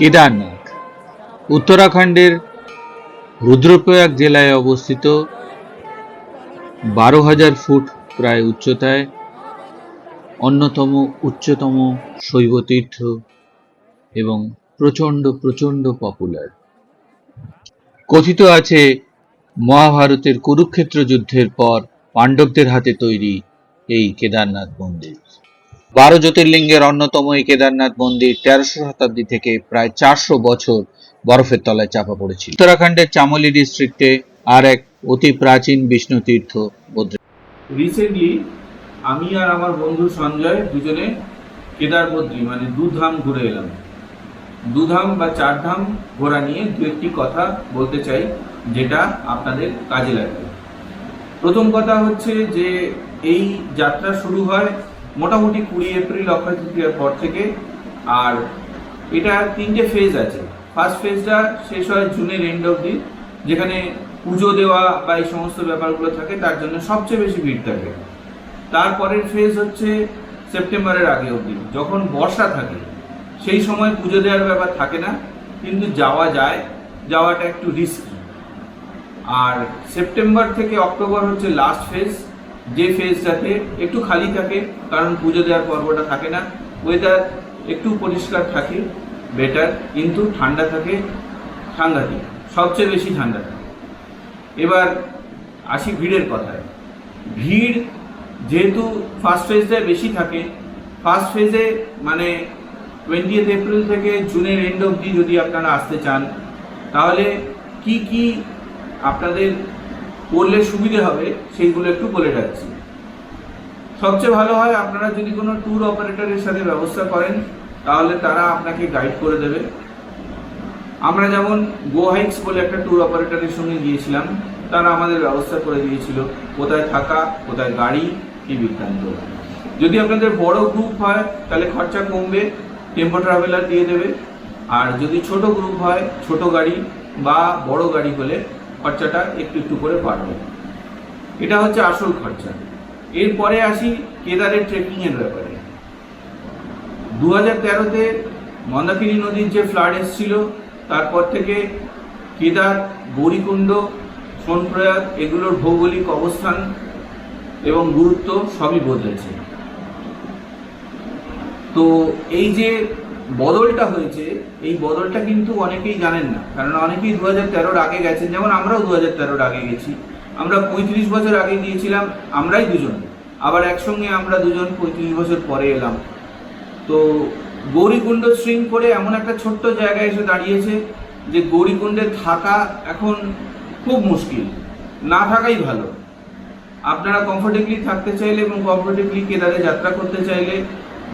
কেদারনাথ উত্তরাখণ্ডের রুদ্রপ্রয়াগ জেলায় অবস্থিত 12,000 ফুট প্রায় উচ্চতায় অন্যতম উচ্চতম শৈবতীর্থ এবং প্রচণ্ড পপুলার। কথিত আছে মহাভারতের কুরুক্ষেত্র যুদ্ধের পর পাণ্ডবদের হাতে তৈরি এই কেদারনাথ মন্দির। 12 জ্যোতির্লিঙ্গের অন্যতম এই কেদারনাথ মন্দির 1300 শতাব্দী থেকে প্রায় 400 বছর বরফের তলায় চাপা পড়েছিল। উত্তরাখণ্ডের চামোলি ডিস্ট্রিক্টে আর এক অতি প্রাচীন বিষ্ণু তীর্থ রিসেন্টলি আমি আর আমার বন্ধু সঞ্জয় দুজনে কেদারবদ্রী মানে দুধাম ঘুরে এলাম। দুধাম বা চারধাম ঘোরা নিয়ে দু একটি কথা বলতে চাই যেটা আপনাদের কাজে লাগবে। প্রথম কথা হচ্ছে যে এই যাত্রা শুরু হয় মোটামুটি 20 এপ্রিল অক্ষয় তৃতীয়ার পর থেকে, আর এটা 3টে ফেজ আছে। ফার্স্ট ফেজটা শেষ হয় জুনের এন্ড অবধি, যেখানে পুজো দেওয়া বা এই সমস্ত ব্যাপারগুলো থাকে, তার জন্য সবচেয়ে বেশি ভিড় থাকে। তারপরের ফেজ হচ্ছে সেপ্টেম্বরের আগে অবধি, যখন বর্ষা থাকে সেই সময় পুজো দেওয়ার ব্যাপার থাকে না, কিন্তু যাওয়া যায়, যাওয়াটা একটু রিস্কি। আর সেপ্টেম্বর থেকে অক্টোবর হচ্ছে লাস্ট ফেজ, যে ফেজটাতে একটু খালি থাকে, কারণ পুজো দেওয়ার পর্বটা থাকে না। ওয়েদার একটু পরিষ্কার থাকে, বেটার, কিন্তু ঠান্ডা থাকে সাংঘাতিক, সবচেয়ে বেশি ঠান্ডা থাকে। এবার আসি ভিড়ের কথায়। ভিড় যেহেতু ফার্স্ট ফেজটায় বেশি থাকে, ফার্স্ট ফেজে মানে 20 এপ্রিল থেকে জুনের এন্ড অবধি যদি আপনারা আসতে চান, তাহলে কি কি আপনাদের করলে সুবিধে হবে সেইগুলো একটু বলে রাখছি। সবচেয়ে ভালো হয় আপনারা যদি কোনো ট্যুর অপারেটরের সাথে ব্যবস্থা করেন, তাহলে তারা আপনাকে গাইড করে দেবে। আমরা যেমন গো হাইকস বলে একটা ট্যুর অপারেটরের সঙ্গে গিয়েছিলাম, তারা আমাদের ব্যবস্থা করে দিয়েছিল কোথায় থাকা, কোথায় গাড়ি, কি বৃত্তান্ত। যদি আপনাদের বড় গ্রুপ হয় তাহলে খরচা কমবে, টেম্পো ট্রাভেলার দিয়ে দেবে। আর যদি ছোট গ্রুপ হয়, ছোট গাড়ি বা বড় গাড়ি হলে খরচাটা একটু করে বাড়বে। এটা হচ্ছে আসল খরচা। এরপরে আসি কেদারের ট্রেকিংয়ের ব্যাপারে। 2013-তে মন্দাকিনী নদীর যে ফ্লাড এসেছিল, তারপর থেকে কেদার, গৌরীকুণ্ড, সোনপ্রয়াগ এগুলোর ভৌগোলিক অবস্থান এবং গুরুত্ব সবই বদলেছে। তো এই যে বদলটা হয়েছে, এই বদলটা কিন্তু অনেকেই জানেন না, কারণ অনেকেই 2013-র আগে গেছেন, যেমন আমরাও 2013-র আগে গেছি। আমরা 35 বছর আগে গিয়েছিলাম, আমরাই দুজন, আবার একসঙ্গে আমরা দুজন 35 বছর পরে এলাম। তো গৌরীকুণ্ড স্ট্রিং করে এমন একটা ছোট্ট জায়গায় এসে দাঁড়িয়েছে যে গৌরীকুণ্ডে থাকা এখন খুব মুশকিল, না থাকাই ভালো। আপনারা কমফোর্টেবলি থাকতে চাইলে এবং কমফোর্টেবলি কেদারে যাত্রা করতে চাইলে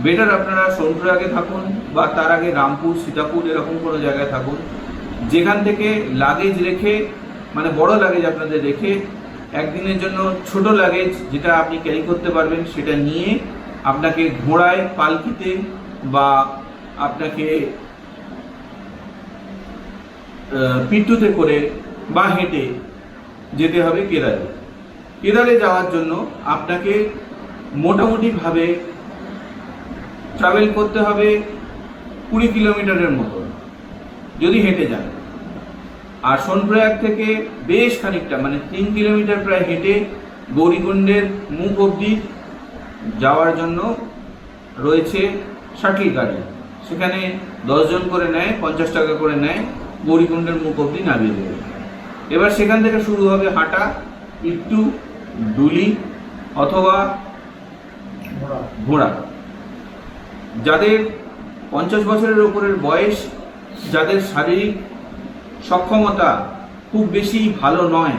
বেটার আপনারা সোনপ্রয়াগে থাকুন, বা তার আগে রামপুর, সীতাপুর এরকম কোনো জায়গায় থাকুন, যেখান থেকে লাগেজ রেখে, মানে বড় লাগেজ আপনাদের রেখে, একদিনের জন্য ছোট লাগেজ যেটা আপনি ক্যারি করতে পারবেন সেটা নিয়ে আপনাকে ঘোড়ায়, পালকিতে বা আপনাকে পিট্টুতে করে বা হেঁটে যেতে হবে কেদারে। কেদারে যাওয়ার জন্য আপনাকে মোটামুটিভাবে ট্রাভেল করতে হবে 20 কিলোমিটারের মতো যদি হেঁটে যান। আর সোনপ্রয়াগ থেকে বেশ খানিকটা, মানে 3 কিলোমিটার প্রায় হেঁটে গৌরীকুণ্ডের মুখ অবধি যাওয়ার জন্য রয়েছে শাটল গাড়ি। সেখানে 10 জন করে নেয়, 50 টাকা করে নেয়, গৌরীকুণ্ডের মুখ অবধি নামিয়ে দেবে। এবার সেখান থেকে শুরু হবে হাঁটা, একটু ডুলি অথবা ঘোড়া। যাদের 50 বছরের উপরের বয়স, যাদের শারীরিক সক্ষমতা খুব বেশি ভালো নয়,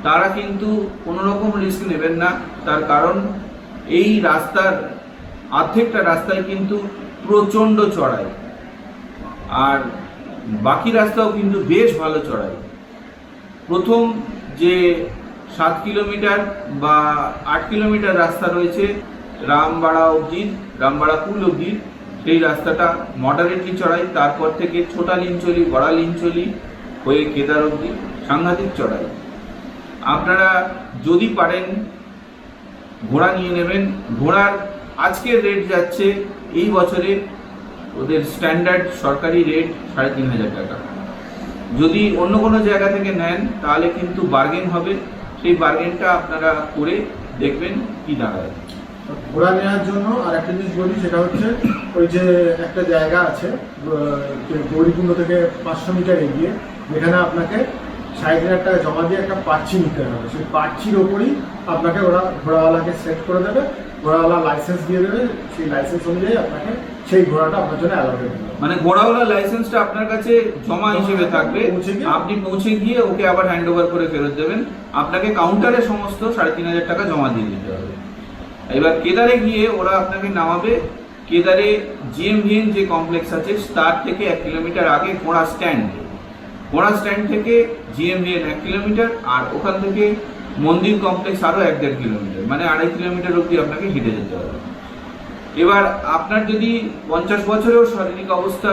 তারা কিন্তু কোনো রকম রিস্ক নেবেন না। তার কারণ এই রাস্তার অর্ধেকটা রাস্তায় কিন্তু প্রচণ্ড চড়াই, আর বাকি রাস্তাও কিন্তু বেশ ভালো চড়াই। প্রথম যে 7 কিলোমিটার বা 8 কিলোমিটার রাস্তা রয়েছে রামবাড়া অবধি, রামবাড়া পুল অবধি, সেই রাস্তাটা মডারেটলি চড়াই। তারপর থেকে ছোটা লিঞ্চলি, বড়া লিঞ্চলি হয়ে কেদার অবধি সাংঘাতিক চড়াই। আপনারা যদি পারেন ঘোড়া নিয়ে নেবেন। ঘোড়ার আজকের রেট যাচ্ছে এই বছরে ওদের স্ট্যান্ডার্ড সরকারি রেট 3,500 টাকা। যদি অন্য কোনো জায়গা থেকে নেন তাহলে কিন্তু বার্গেন হবে, সেই বার্গেনটা আপনারা করে দেখবেন কি দাঁড়ায়। ঘোড়া নেওয়ার জন্য আর একটা জিনিস বলি, সেটা হচ্ছে ওই যে একটা জায়গা আছে গৌরীকুণ্ড থেকে 500 মিটার এগিয়ে, যেখানে আপনাকে 60,000 টাকা জমা দিয়ে একটা পার্চি নিতে হবে। সেই পার্চির ওপরই আপনাকে ওরা ঘোড়াওয়ালাকে সেট করে দেবে, ঘোড়াওয়ালা লাইসেন্স দিয়ে দেবে, সেই লাইসেন্স অনুযায়ী আপনাকে সেই ঘোড়াটা আপনার জন্য অ্যালাউ করে দেবে। মানে ঘোড়াওয়ালা লাইসেন্সটা আপনার কাছে জমা হিসেবে থাকবে, আপনি পৌঁছে গিয়ে ওকে আবার হ্যান্ড ওভার করে ফেরত দেবেন। আপনাকে কাউন্টারে সমস্ত 3,500 টাকা জমা দিয়ে দিতে হবে। এবার কেদারে গিয়ে ওরা আপনাকে নামাবে। কেদারে জিএমভিএন যে কমপ্লেক্স আছে তার থেকে 1 কিলোমিটার আগে ঘোড়া স্ট্যান্ড থেকে জিএমভিএন 1 কিলোমিটার, আর ওখান থেকে মন্দির কমপ্লেক্স আরও 1-1.5 কিলোমিটার, মানে 2.5 কিলোমিটার অবধি আপনাকে হেঁটে যেতে হবে। এবার আপনার যদি 50 বছরেও শারীরিক অবস্থা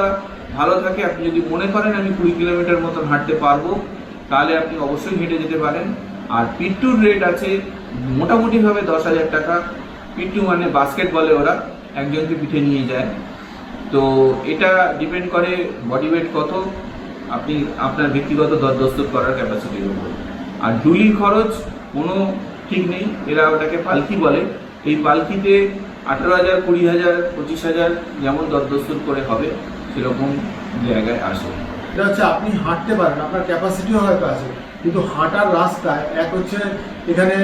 ভালো থাকে, আপনি যদি মনে করেন আমি 20 কিলোমিটার মতন হাঁটতে পারবো, তাহলে আপনি অবশ্যই হেঁটে যেতে পারেন। আর পিট্টুর রেট আছে মোটামুটিভাবে 10,000 টাকা। পিট্টু মানে বাস্কেট বলে ওরা, একজনকে পিঠে নিয়ে যায়। তো এটা ডিপেন্ড করে বডি ওয়েট কত, আপনি আপনার ব্যক্তিগত দরদস্তুর করার ক্যাপাসিটির উপর। আর ডুলির খরচ কোনো ঠিক নেই, এরা ওটাকে পালকি বলে। এই পালকিতে 18,000, 20,000, 25,000 যেমন দরদস্তুর করে হবে সেরকম জায়গায় আসে। এটা হচ্ছে আপনি হাঁটতে পারেন, আপনার ক্যাপাসিটিও হয়তো আছে, কিন্তু হাঁটার রাস্তায় এক হচ্ছে এখানে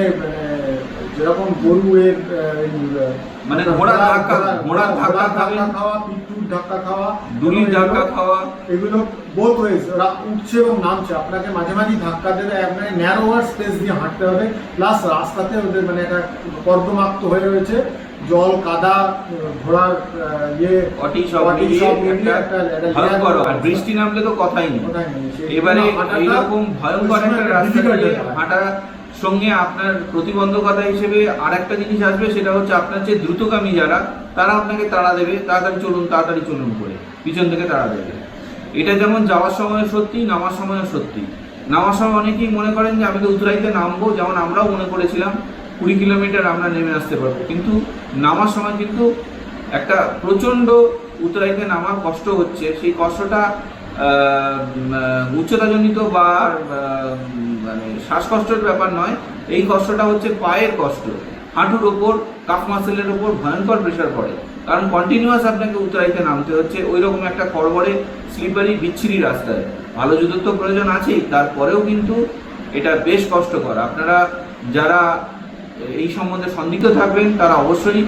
যেরকম গরুয়ের মানে ঘোড়ার ধাক্কা খাওয়া, পিট্টুর ধাক্কা খাওয়া, ডুলির ধাক্কা খাওয়া, এগুলো বোথ ওয়েজ ওরা উঠছে এবং নামছে, আপনাকে মাঝে মাঝে ধাক্কা দেবে, আপনাকে ন্যারোয়ার স্পেস দিয়ে হাঁটতে হবে। প্লাস রাস্তাতে ওদের মানে একটা কর্দমাক্ত হয়ে রয়েছে, জল কাদা ঘোড়ার আর বৃষ্টি নামলে তো কথাই নেই। এবারে এইরকম ভয়ঙ্কর একটা রাস্তা দিয়ে হাঁটার সঙ্গে আপনার প্রতিবন্ধকতা হিসেবে আর একটা জিনিস আসবে, সেটা হচ্ছে আপনার যে দ্রুতগামী যারা, তারা আপনাকে তাড়া দেবে, তাড়াতাড়ি চলুন করে পিছন থেকে তাড়া দেবে। এটা যেমন যাওয়ার সময় সত্যি, নামার সময়ও সত্যি। নামার সময় অনেকেই মনে করেন যে আমি তো উতরাইতে নামবো, যেমন আমরাও মনে করেছিলাম 20 কিলোমিটার আমরা নেমে আসতে পারবো, কিন্তু নামার সময় কিন্তু একটা প্রচণ্ড উতরাইতে নামার কষ্ট হচ্ছে। সেই কষ্টটা উচ্চতাজনিত বা মানে শ্বাসকষ্টের ব্যাপার নয়, এই কষ্টটা হচ্ছে পায়ের কষ্ট। হাঁটুর ওপর, কাফ মাসেলের ওপর ভয়ঙ্কর প্রেশার পড়ে, কারণ কন্টিনিউয়াস আপনাকে উতরাইতে নামতে হচ্ছে ওই রকম একটা খড়বড়ে স্লিপারি বিচ্ছিরি রাস্তায়। ভালো জুতোর তো প্রয়োজন আছেই, তারপরেও কিন্তু এটা বেশ কষ্টকর। আপনারা যারা এই সম্বন্ধে সন্দিগ্ধ থাকবেন তারা অবশ্যই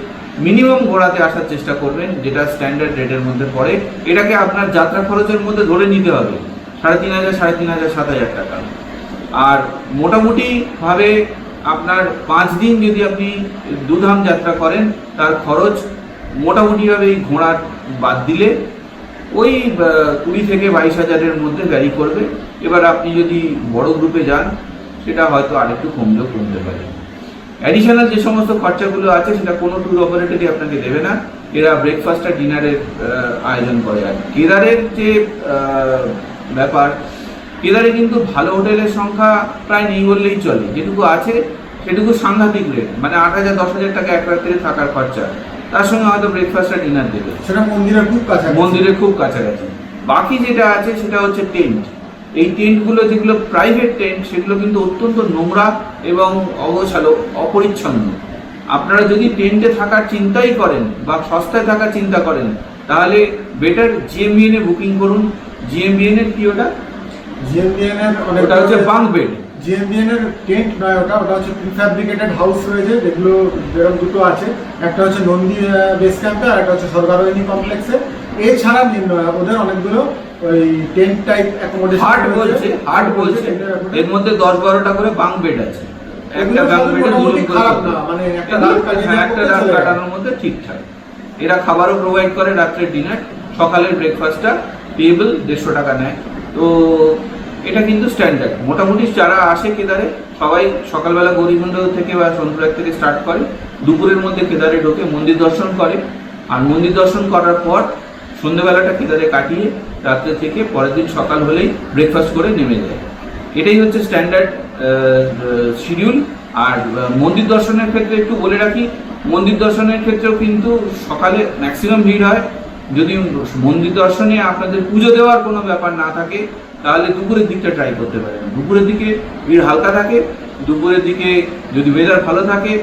মিনিমাম ঘোড়াতে আসার চেষ্টা করবেন, যেটা স্ট্যান্ডার্ড রেটের মধ্যে পড়ে। এটাকে আপনার যাত্রা খরচের মধ্যে ধরে নিতে হবে 3,500, 7,000 টাকা। আর মোটামুটিভাবে আপনার 5 দিন যদি আপনি দুধাম যাত্রা করেন, তার খরচ মোটামুটিভাবে এই ঘোড়ার বাদ দিলে ওই 20 থেকে 22,000-এর মধ্যে ভ্যারি করবে। এবার আপনি যদি বড় গ্রুপে যান সেটা হয়তো আরেকটু কমতে পারে। অ্যাডিশনাল যে সমস্ত খরচাগুলো আছে সেটা কোনো ট্যুর অপারেটরই আপনাকে দেবে না, এরা ব্রেকফাস্ট আর ডিনারের আয়োজন করে। আর কেদারের যে ব্যাপার, কেদারে কিন্তু ভালো হোটেলের সংখ্যা প্রায় নেই বললেই চলে, যেটুকু আছে সেটুকু সাংঘাতিক রেট, মানে 8,000, 10,000 টাকা এক রাত্রে থাকার খরচা, তার সঙ্গে হয়তো ব্রেকফাস্ট আর ডিনার দেবে, সেটা মন্দিরের খুব কাছাকাছি। বাকি যেটা আছে সেটা হচ্ছে টেন্ট। এই টেন্টগুলো যেগুলো প্রাইভেট টেন্ট, সেগুলো কিন্তু অত্যন্ত নোংরা এবং অগোছালো, অপরিচ্ছন্ন। আপনারা যদি টেন্টে থাকার চিন্তাই করেন বা সস্তায় থাকার চিন্তা করেন, তাহলে বেটার জিএমবিএন এ বুকিং করুন। জিএমবিএন এর কি ওটা? জিএমবিএন এর ওটা হচ্ছে বাঙ্ক বেড। জিএমবিএন এর টেন্ট নয় ওটা হচ্ছে প্রিফ্যাব্রিকেটেড হাউস রয়েছে, যেগুলো যেরকম দুটো আছে, একটা হচ্ছে নন্দী বেস ক্যাম্পে আর একটা হচ্ছে সরকারবাহিনী কমপ্লেক্সে। এছাড়া ওদের অনেকগুলো ওই টেন্ট টাইপ অ্যাকোমোডেশন হার্ট বলছে এর মধ্যে 10-12টা করে বাঙ্ক বেড আছে। একটা বাঙ্ক বেডে দুজন খারাপ না, মানে একটা রাত কাটানোর মধ্যে ঠিকঠাক। এরা খাবারও প্রোভাইড করে, রাত্রের ডিনার, সকালের ব্রেকফাস্টটা টেবিল 150 টাকা নেয়। তো এটা কিন্তু স্ট্যান্ডার্ড। মোটামুটি যারা আসে কেদারে সবাই সকালবেলা গৌরীকুণ্ড থেকে বা সোনপুর থেকে স্টার্ট করে, দুপুরের মধ্যে কেদারে ঢোকে, মন্দির দর্শন করে, আর মন্দির দর্শন করার পর সন্ধ্যেবেলাটা কেদারে কাটিয়ে রাত্রে থেকে পরের দিন সকাল হলেই ব্রেকফাস্ট করে নেমে যায়। এটাই হচ্ছে স্ট্যান্ডার্ড শিডিউল। আর মন্দির দর্শনের ক্ষেত্রে একটু বলে রাখি, মন্দির দর্শনের ক্ষেত্রেও কিন্তু সকালে ম্যাক্সিমাম ভিড় হয়, যদি মন্দির দর্শনে আপনাদের পুজো দেওয়ার কোনো ব্যাপার না থাকে তাহলে দুপুরের দিকটা ট্রাই করতে পারেন। দুপুরের দিকে ভিড় হালকা থাকে, দুপুরের দিকে যদি ওয়েদার ভালো থাকে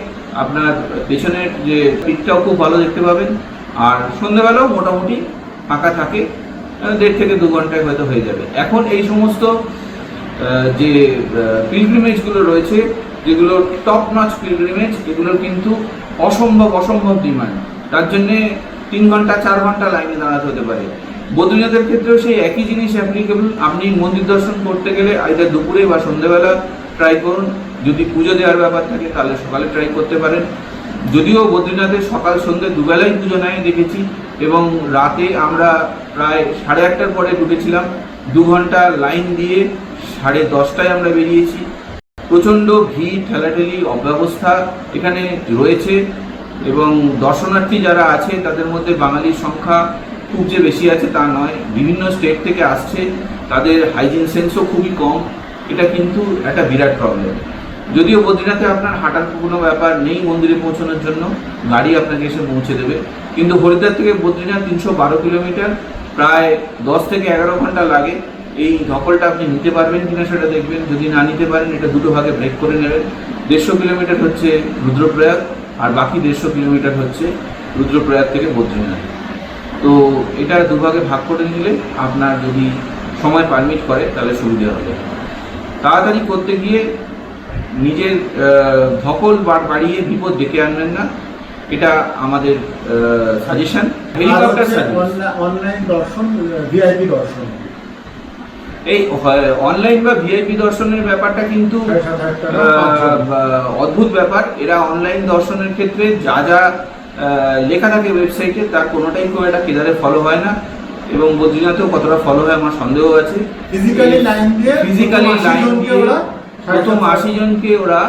আপনার পেছনের যে পিকটাও খুব ভালো দেখতে পাবেন। আর সন্ধ্যেবেলাও মোটামুটি ফাঁকা থাকে, 1.5 থেকে 2 ঘন্টায় হয়তো হয়ে যাবে। এখন এই সমস্ত যে পিলগ্রিমেজগুলো রয়েছে, যেগুলো টপ নচ পিলগ্রিমেজ, এগুলোর কিন্তু অসম্ভব ডিমান্ড। তার জন্যে 3 ঘন্টা 4 ঘন্টা লাইনে দাঁড়াতে হতে পারে। বদ্রীনাথের ক্ষেত্রেও সেই একই জিনিস অ্যাপ্লিকেবল। আপনি মন্দির দর্শন করতে গেলে আইদার দুপুরে বা সন্ধ্যেবেলা ট্রাই করুন। যদি পুজো দেওয়ার ব্যাপার থাকে তাহলে সকালে ট্রাই করতে পারেন। যদিও বদ্রীনাথের সকাল সন্ধ্যে দুবেলাই পুজো নেয় দেখেছি, এবং রাতে আমরা প্রায় 8:30টার পরে ঢুকেছিলাম। 2 ঘন্টা লাইন দিয়ে 10:30টায় আমরা বেরিয়েছি। প্রচণ্ড ভিড়, ঠেলাঠেলি, অব্যবস্থা এখানে রয়েছে, এবং দর্শনার্থী যারা আছে তাদের মধ্যে বাঙালির সংখ্যা খুব যে বেশি আছে তা নয়। বিভিন্ন স্টেট থেকে আসছে, তাদের হাইজিন সেন্সও খুবই কম। এটা কিন্তু একটা বিরাট প্রবলেম। যদিও বদ্রীনাথে আপনার হাঁটার কোনো ব্যাপার নেই, মন্দিরে পৌঁছানোর জন্য গাড়ি আপনাকে এসে পৌঁছে দেবে, কিন্তু হরিদ্বার থেকে বদ্রীনাথ 312 কিলোমিটার, প্রায় 10 থেকে 11 ঘন্টা লাগে। এই ধকলটা আপনি নিতে পারবেন কিনা সেটা দেখবেন। যদি না নিতে পারেন এটা 2 ভাগে ব্রেক করে নেবেন। 150 কিলোমিটার হচ্ছে রুদ্রপ্রয়াগ, আর বাকি 150 কিলোমিটার হচ্ছে রুদ্রপ্রয়াগ থেকে বদ্রীনাথ। তো এটা 2 ভাগে ভাগ করে নিলে আপনার যদি সময় পারমিট করে তাহলে সুবিধা হবে। তাড়াতাড়ি করতে গিয়ে নিজের ধকল বাড়িয়ে বিপদ ডেকে আনবেন না, এটা আমাদের সাজেশন। হেলিকপ্টার সার্ভিস, অনলাইন দর্শন, ভিআইপি দর্শন, এই অনলাইন বা ভিআইপি দর্শনের ব্যাপারটা কিন্তু অদ্ভুত ব্যাপার। এরা অনলাইন দর্শনের ক্ষেত্রে যা যা লেখা থাকে ওয়েবসাইটে তার কোনোটাই খুব একটা কেদারে ফলো হয় না, এবং বদ্রীনাথেও কতটা ফলো হয় আমার সন্দেহ আছে। ফিজিক্যালি লাইন দিয়ে প্রথম 80 জনকে ওরা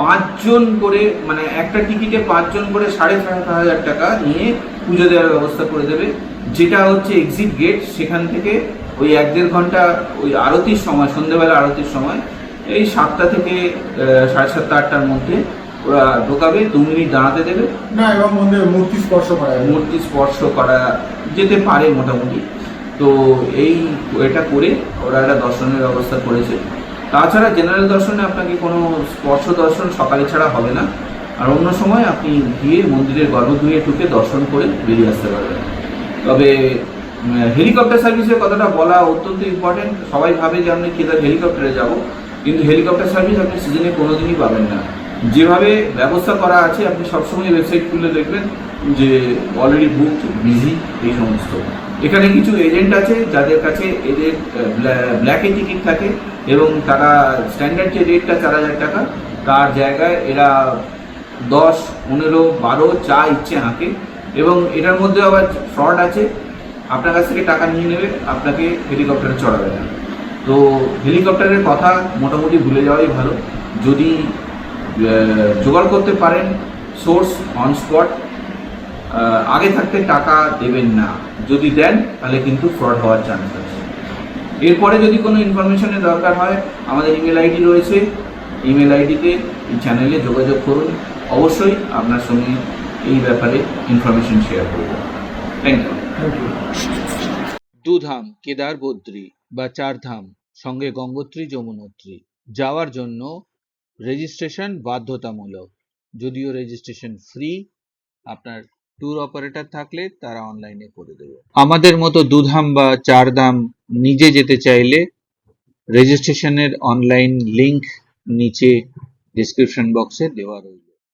5 জন করে, মানে একটা টিকিটে 5 জন করে 7,500 টাকা নিয়ে পুজো দেওয়ার ব্যবস্থা করে দেবে, যেটা হচ্ছে এক্সিট গেট। সেখান থেকে ওই 1-1.5 ঘন্টা ওই আরতির সময়, সন্ধ্যেবেলা আরতির সময়, এই 7টা থেকে 7:30 8টার মধ্যে ওরা ঢোকাবে, 2 মিনিট দাঁড়াতে দেবে না, এবং মূর্তি স্পর্শ করা যেতে পারে মোটামুটি। তো এটা করে ওরা একটা দর্শনের ব্যবস্থা করেছে। তাছাড়া জেনারেল দর্শনে আপনাকে কোনো স্পর্শ দর্শন সকালে ছাড়া হবে না, আর অন্য সময় আপনি গিয়ে মন্দিরের গর্ভগৃহে ঢুকে দর্শন করে বেরিয়ে আসতে পারবেন। তবে হেলিকপ্টার সার্ভিসের কথাটা বলা অত্যন্ত ইম্পর্টেন্ট। সবাই ভাবে যে আপনি কেদার হেলিকপ্টারে যাব, কিন্তু হেলিকপ্টার সার্ভিস আপনি সিজনে কোনোদিনই পাবেন না। যেভাবে ব্যবস্থা করা আছে আপনি সবসময় ওয়েবসাইট খুলে দেখবেন যে অলরেডি বুকড, বিজি, এই সমস্ত। এখানে কিছু এজেন্ট আছে যাদের কাছে এদের ব্ল্যাকে টিকিট থাকে, এবং তারা স্ট্যান্ডার্ড যে রেটটা 4,000 টাকা, তার জায়গায় এরা 10, 15, 12 যা ইচ্ছে হাঁকে। এবং এটার মধ্যে আবার ফ্রড আছে, আপনার কাছ থেকে টাকা নিয়ে নেবে, আপনাকে হেলিকপ্টারে চড়াবে না। তো হেলিকপ্টারের কথা মোটামুটি ভুলে যাওয়াই ভালো। যদি জোগাড় করতে পারেন সোর্স অন স্পট, আগে থাকতে টাকা দেবেন না। যদি দেন তাহলে কিন্তু ফ্রড হওয়ার চান্স আছে। এরপরে যদি কোনো ইনফরমেশনের দরকার হয়, আমাদের ইমেল আইডি রয়েছে, ইমেল আইডিতে এই চ্যানেলে যোগাযোগ করুন। অবশ্যই আপনার সঙ্গে এই ব্যাপারে ইনফরমেশন শেয়ার করব। Thank you. দুধাম, কেদার, বদ্রী বা 4 ধাম, সঙ্গে গঙ্গোত্রী, যমুনোত্রী যাওয়ার জন্য রেজিস্ট্রেশন বাধ্যতামূলক। যদিও রেজিস্ট্রেশন ফ্রি, আপনার ট্যুর অপারেটর থাকলে তারা অনলাইনে করে দেবে। আমাদের মতো দুধাম বা 4 ধাম নিজে যেতে চাইলে রেজিস্ট্রেশনের অনলাইন লিংক নিচে ডেসক্রিপশন বক্সে দেওয়া রইল।